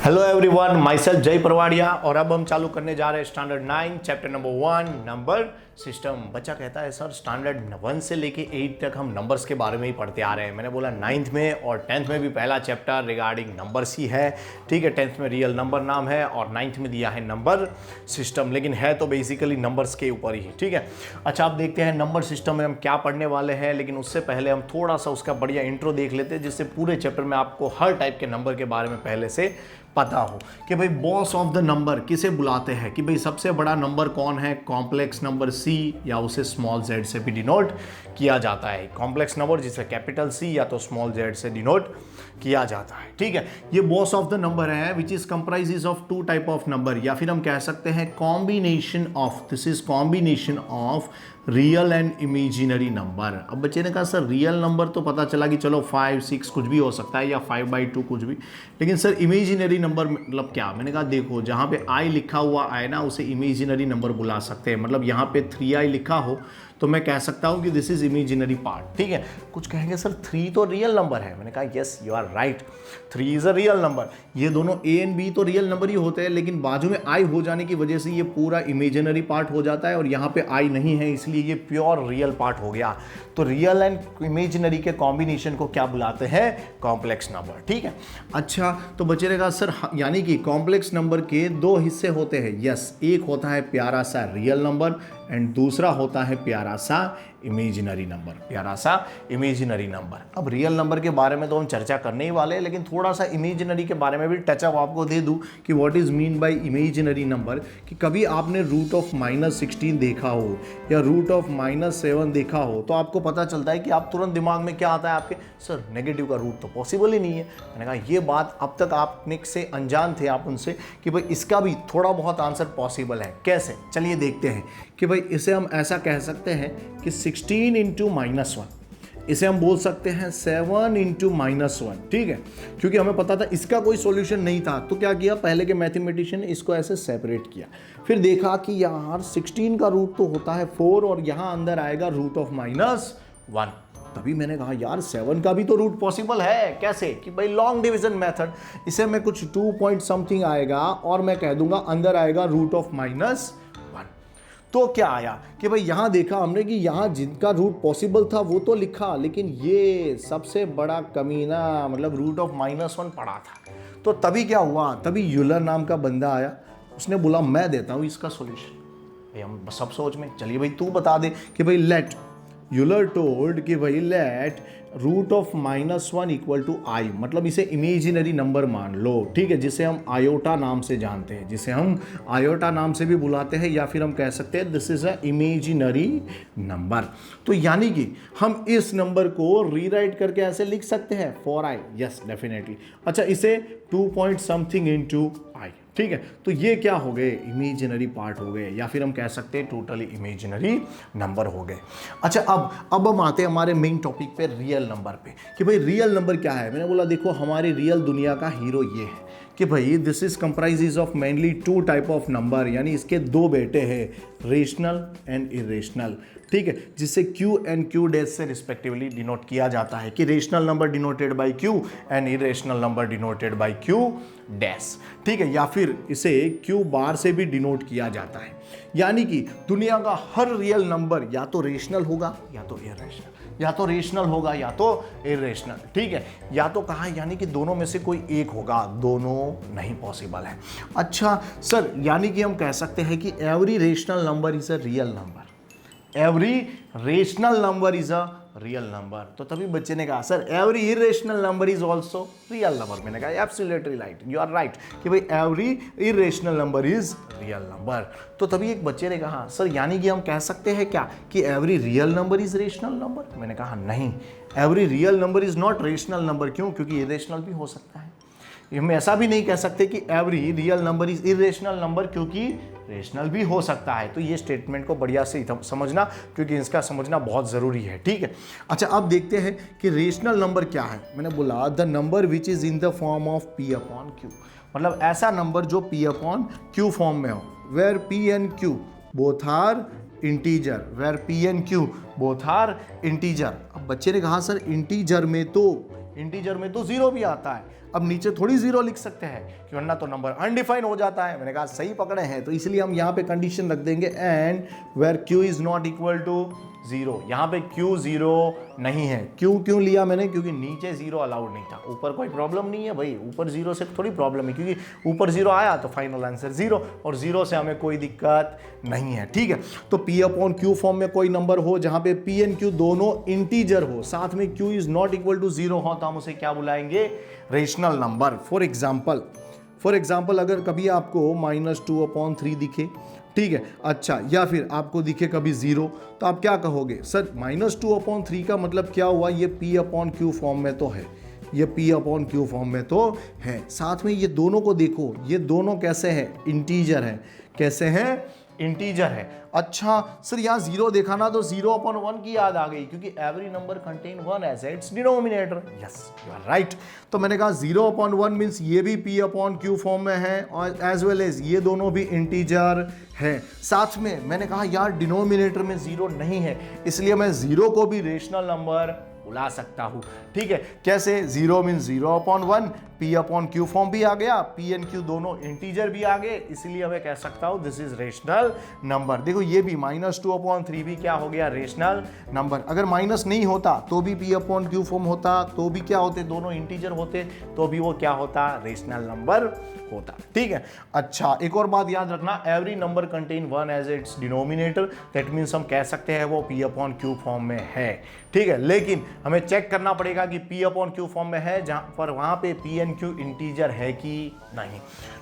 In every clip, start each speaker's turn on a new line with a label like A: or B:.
A: Hello everyone, my self जय परवाड़िया और अब हम चालू करने जा रहे हैं standard 9 chapter number 1 number system. बच्चा कहता है सर स्टैंडर्ड 1 से लेके 8 तक हम नंबर्स के बारे में ही पढ़ते आ रहे हैं। मैंने बोला 9th में और 10th में भी पहला चैप्टर रिगार्डिंग नंबर्स ही है, ठीक है। 10th में रियल नंबर नाम है और 9th में दिया है नंबर सिस्टम, लेकिन है तो बेसिकली नंबर्स के ऊपर ही, ठीक है। अच्छा, आप देखते हैं नंबर सिस्टम में हम क्या पढ़ने वाले हैं, लेकिन उससे पहले हम थोड़ा सा उसका बढ़िया इंट्रो देख लेते हैं, जिससे पूरे चैप्टर में आपको हर टाइप के नंबर के बारे में पहले से पता हो कि भाई बॉस ऑफ द नंबर किसे बुलाते हैं, कि भाई सबसे बड़ा नंबर कौन है, कॉम्प्लेक्स नंबर सी या उसे स्मॉल जेड से भी डिनोट किया जाता है। कॉम्प्लेक्स नंबर जिसे कैपिटल सी या तो स्मॉल जेड से डिनोट किया जाता है, ठीक है। ये बॉस ऑफ द नंबर है which is comprises of two type of number, या फिर हम कह सकते हैं combination of, this is combination of real and imaginary number. अब बच्चे ने कहा सर रियल नंबर तो पता चला कि चलो 5, 6 कुछ भी हो सकता है या 5/2 कुछ भी, लेकिन सर इमेजिनरी नंबर मतलब क्या? मैंने कहा देखो, जहाँ पे आई लिखा हुआ है ना उसे इमेजिनरी नंबर बुला सकते हैं। मतलब यहाँ पे 3i लिखा हो तो मैं कह सकता हूँ कि दिस इज इमेजिनरी पार्ट, ठीक है। कुछ कहेंगे सर 3 तो रियल नंबर है। मैंने कहा yes you are right, 3 is a real number. ये दोनों a एंड b तो रियल नंबर ही होते हैं, लेकिन बाजू में i हो जाने की वजह से ये पूरा इमेजिनरी पार्ट हो जाता है और यहाँ पे i नहीं है, इसलिए ये प्योर रियल पार्ट हो गया। तो रियल एंड इमेजिनरी के कॉम्बिनेशन को क्या बुलाते हैं? कॉम्प्लेक्स नंबर, ठीक है। अच्छा, तो बच्चे ने कहा सर यानी कि कॉम्प्लेक्स नंबर के 2 हिस्से होते हैं। यस, एक होता है प्यारा सा रियल नंबर एंड दूसरा होता है प्यारा सा इमेजिनरी नंबर, प्यारा सा इमेजिनरी नंबर। अब रियल नंबर के बारे में तो हम चर्चा करने ही वाले हैं, लेकिन थोड़ा सा इमेजिनरी के बारे में भी टचअप आपको दे दूं कि what is mean by imaginary number. कि कभी आपने रूट ऑफ -16 देखा हो या रूट ऑफ -7 देखा हो तो आपको पता चलता है कि आप तुरंत दिमाग में क्या आता है आपके, सर नेगेटिव का रूट तो पॉसिबल ही नहीं है। मैंने कहा ये बात अब तक आपने से अनजान थे आप उनसे कि भाई इसका भी थोड़ा बहुत आंसर पॉसिबल है। कैसे? चलिए देखते हैं कि भाई इसे हम ऐसा कह सकते हैं कि 16 × -1, इसे हम बोल सकते हैं 7 × -1, ठीक है। क्योंकि हमें पता था इसका कोई सॉल्यूशन नहीं था, तो क्या किया पहले के मैथमेटिशियन ने इसको ऐसे सेपरेट किया। फिर देखा कि यार 16 का रूट तो होता है 4 और यहाँ अंदर आएगा रूट ऑफ -1। तभी मैंने कहा यार 7 का भी तो रूट पॉसिबल है। कैसे? कि भाई लॉन्ग डिवीजन मेथड, इसे मैं कुछ 2 पॉइंट समथिंग आएगा और मैं कह दूंगा अंदर आएगा रूट ऑफ -1। तो क्या आया कि भाई यहाँ देखा हमने कि यहाँ जिनका रूट पॉसिबल था वो तो लिखा, लेकिन ये सबसे बड़ा कमीना मतलब रूट ऑफ -1 पड़ा था। तो तभी क्या हुआ, तभी यूलर नाम का बंदा आया, उसने बोला मैं देता हूँ इसका सॉल्यूशन। भाई हम सब सोच में, चलिए भाई तू बता दे कि भाई लेट यूलर टोल्ड कि भाई let root of -1 equal to i, मतलब इसे इमेजिनरी नंबर मान लो, ठीक है, जिसे हम आयोटा नाम से जानते हैं, जिसे हम आयोटा नाम से भी बुलाते हैं, या फिर हम कह सकते हैं this is a imaginary number. तो यानी कि हम इस नंबर को रीराइट करके ऐसे लिख सकते हैं फॉर i, यस डेफिनेटली। अच्छा, इसे 2 पॉइंट समथिंग इंटू i, ठीक है। तो ये क्या हो गए? इमेजिनरी पार्ट हो गए, या फिर हम कह सकते हैं टोटली इमेजिनरी नंबर हो गए। अच्छा, अब हम आते हैं हमारे मेन टॉपिक पे, रियल नंबर पे, कि भाई रियल नंबर क्या है। मैंने बोला देखो हमारी रियल दुनिया का हीरो ये है कि भाई this is comprises of mainly 2 type of number, यानी इसके 2 बेटे हैं, रेशनल एंड इरेशनल, ठीक है, जिसे Q एंड Q डैश से रिस्पेक्टिवली डिनोट किया जाता है कि rational number denoted by Q and irrational number denoted by Q dash, ठीक है, या फिर इसे Q बार से भी डिनोट किया जाता है। यानी कि दुनिया का हर रियल नंबर या तो रेशनल होगा या तो इरेशनल, या तो रेशनल होगा या तो इरेशनल, ठीक है, या तो कहा यानी कि दोनों में से कोई एक होगा, दोनों नहीं पॉसिबल है। अच्छा सर, यानी कि हम कह सकते हैं कि every rational number is a real number, every rational number is a real number. तो तभी बच्चे ने कहा sir every irrational number is also real number. मैंने कहा absolutely right, you are right कि भाई every irrational number is real number. तो तभी एक बच्चे ने कहा सर यानी कि हम कह सकते हैं क्या कि every real number is rational number. मैंने कहा नहीं, every real number is not rational number. क्यों? क्योंकि इरेशनल भी हो सकता है। हम ऐसा भी नहीं कह सकते कि every real number is irrational number, क्योंकि रेशनल भी हो सकता है। तो ये स्टेटमेंट को बढ़िया से समझना, क्योंकि इसका समझना बहुत ज़रूरी है, ठीक है। अच्छा, अब देखते हैं कि रेशनल नंबर क्या है। मैंने बोला the number which is in the form of P/Q, मतलब ऐसा नंबर जो P/Q फॉर्म में हो, where P and Q both are integer, where P and Q both are integer. अब बच्चे ने कहा सर इंटीजर में तो 0 भी आता है, अब नीचे थोड़ी जीरो लिख सकते हैं कि वरना तो नंबर अनडिफाइंड हो जाता है। मैंने कहा सही पकड़े हैं, तो इसलिए हम यहाँ पे कंडीशन रख देंगे and where q is not equal to zero. यहाँ पे q जीरो नहीं है। क्यों लिया मैंने? क्योंकि नीचे जीरो अलाउड नहीं था। ऊपर कोई प्रॉब्लम नहीं है भाई, ऊपर जीरो से थोड़ी प्रॉब्लम है, क्योंकि ऊपर जीरो आया तो फाइनल आंसर जीरो, और जीरो से हमें कोई दिक्कत नहीं है। ठीक है, तो p अपॉन क्यू फॉर्म में कोई नंबर हो जहां पे p एंड q दोनों इंटीजर हो, साथ में q is not equal to zero हो, तो हम उसे क्या बुलाएंगे? Rational number. फॉर एग्जाम्पल अगर कभी आपको -2/3 दिखे, ठीक है, अच्छा, या फिर आपको दिखे कभी जीरो, तो आप क्या कहोगे? सर -2/3 का मतलब क्या हुआ? ये p अपॉन क्यू फॉर्म में तो है, ये p अपॉन क्यू फॉर्म में तो है। साथ में ये दोनों को देखो, ये दोनों कैसे हैं? इंटीजर है। कैसे हैं? इंटीजर है। अच्छा सर यहाँ जीरो देखा ना, तो 0/1 की याद आ गई, क्योंकि every number contain 1 as its denominator. Yes, you are right. तो मैंने कहा 0/1 मीन्स ये भी p अपॉन क्यू फॉर्म में है, और एज वेल एज ये दोनों भी इंटीजर है। साथ में मैंने कहा यार डिनोमिनेटर में जीरो नहीं है, इसलिए मैं जीरो को भी रेशनल नंबर बुला सकता हूं। ठीक है, कैसे? 0 means 0/1, p upon Q form भी आ गया, p एंड q दोनों इंटीजर भी आ गए, इसलिए मैं कह सकता हूं दिस इज रेशनल नंबर। देखो ये भी -2/3 भी क्या हो गया? Rational number. अगर माइनस नहीं होता तो भी p अपॉन क्यू फॉर्म होता, तो भी क्या होते? दोनों इंटीजर होते, तो भी वो क्या होता? रेशनल नंबर होता। ठीक है, अच्छा एक और बात याद रखना, every number contain 1 as its denominator, that means हम कह सकते हैं वो p अपॉन क्यू फॉर्म में है। ठीक है, लेकिन हमें चेक करना पड़ेगा कि p अपॉन क्यू फॉर्म में है, जहां पर वहां पे p एंड q इंटीजर है कि नहीं।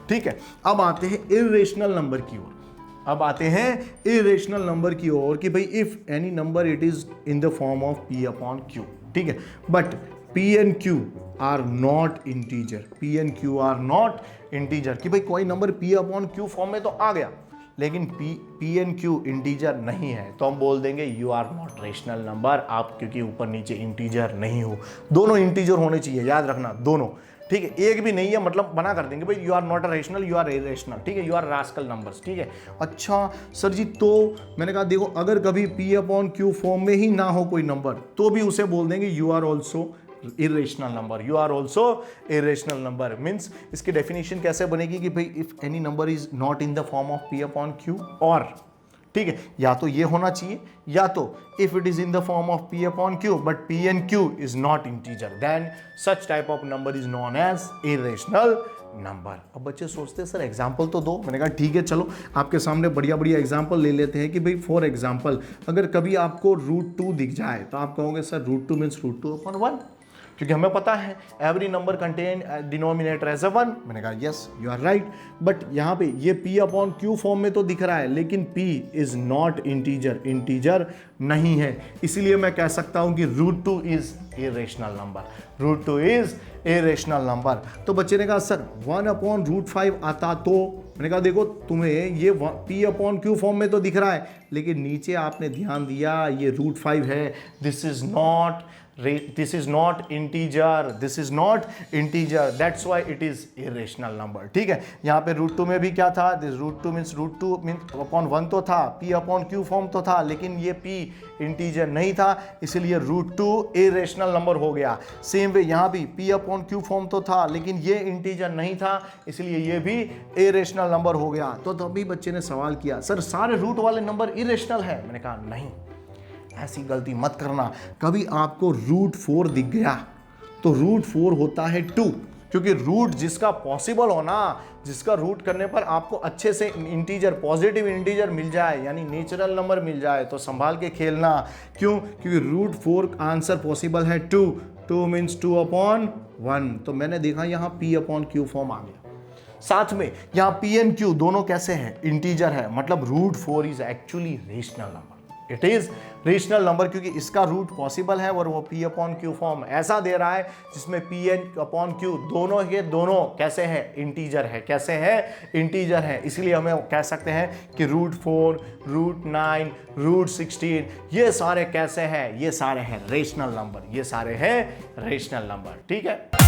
A: ठीक है, अब आते हैं इर्रेशनल नंबर की ओर। की ओर कि भाई if any number it is in the form of p upon q। ठीक है, but p and q are not integer. कि भाई कोई number p upon q form में तो आ गया, लेकिन p एंड q इंटीजर नहीं है, तो हम बोल देंगे you are not rational number. आप क्योंकि ऊपर नीचे इंटीजर नहीं हो, दोनों इंटीजर होने चाहिए, याद रखना दोनों। ठीक है, एक भी नहीं है मतलब मना कर देंगे भाई you are not a rational, you are irrational. ठीक है, यू आर रास्कल नंबर्स। ठीक है, अच्छा सर जी, तो मैंने कहा देखो अगर कभी p अपॉन q फॉर्म में ही ना हो कोई नंबर, तो भी उसे बोल देंगे you are also irrational number। you are also irrational number means इसकी डेफिनेशन कैसे बनेगी कि भाई if any number is not in the form of p upon q, और ठीक है, या तो ये होना चाहिए, या तो if it is in the form of p upon q but p and q is not integer, then such type of number is known as irrational number। अब बच्चे सोचते हैं सर एग्जाम्पल तो दो। मैंने कहा ठीक है, चलो आपके सामने बढ़िया एग्जाम्पल ले लेते हैं कि भाई फॉर एग्जाम्पल अगर कभी आपको √2 दिख जाए, तो आप कहोगे सर √2 मीन्स √2/1, क्योंकि हमें पता है every number contain denominator as a 1। मैंने कहा yes you are right, but यहाँ पे ये p अपॉन क्यू फॉर्म में तो दिख रहा है, लेकिन p इज नॉट इंटीजर नहीं है, इसीलिए मैं कह सकता हूँ कि √2 इज इरेशनल नंबर। तो बच्चे ने कहा सर 1/√5 आता, तो मैंने कहा देखो तुम्हें ये p अपॉन क्यू फॉर्म में तो दिख रहा है, लेकिन नीचे आपने ध्यान दिया ये √5 है, this is not integer, that's why it is irrational number. ठीक है, यहाँ पे √2 में भी क्या था? दिस √2 मीन्स अपॉन 1 तो था, p अपॉन क्यू फॉर्म तो था, लेकिन ये p इंटीजर नहीं था, इसलिए √2 इरेशनल नंबर हो गया। सेम वे यहाँ भी p अपॉन क्यू फॉर्म तो था, लेकिन ये इंटीजर नहीं था, इसलिए ये भी इरेशनल नंबर हो गया। तो तभी बच्चे ने सवाल किया सर सारे रूट वाले नंबर इरेशनल है। मैंने कहा नहीं, ऐसी गलती मत करना। कभी आपको √4 दिख गया तो √4 होता है 2, क्योंकि रूट जिसका पॉसिबल हो ना, जिसका रूट करने पर आपको अच्छे से इंटीजर, पॉजिटिव इंटीजर मिल जाए, यानी नेचुरल नंबर मिल जाए, तो संभाल के खेलना। क्यों? क्योंकि √4 आंसर पॉसिबल है 2 मीन्स 2/1। तो मैंने देखा यहाँ p अपॉन क्यू फॉर्म आ गया। साथ में यहाँ p एंड q दोनों कैसे हैं? इंटीजर है, मतलब √4 is actually rational number. It is rational number, क्योंकि इसका रूट पॉसिबल है और वो p अपॉन क्यू फॉर्म ऐसा दे रहा है जिसमें p एंड अपॉन क्यू दोनों के दोनों कैसे हैं? इंटीजर है। इसलिए हमें कह सकते हैं कि √4, √9, √16 ये सारे कैसे हैं? ये सारे हैं रेशनल नंबर। ठीक है।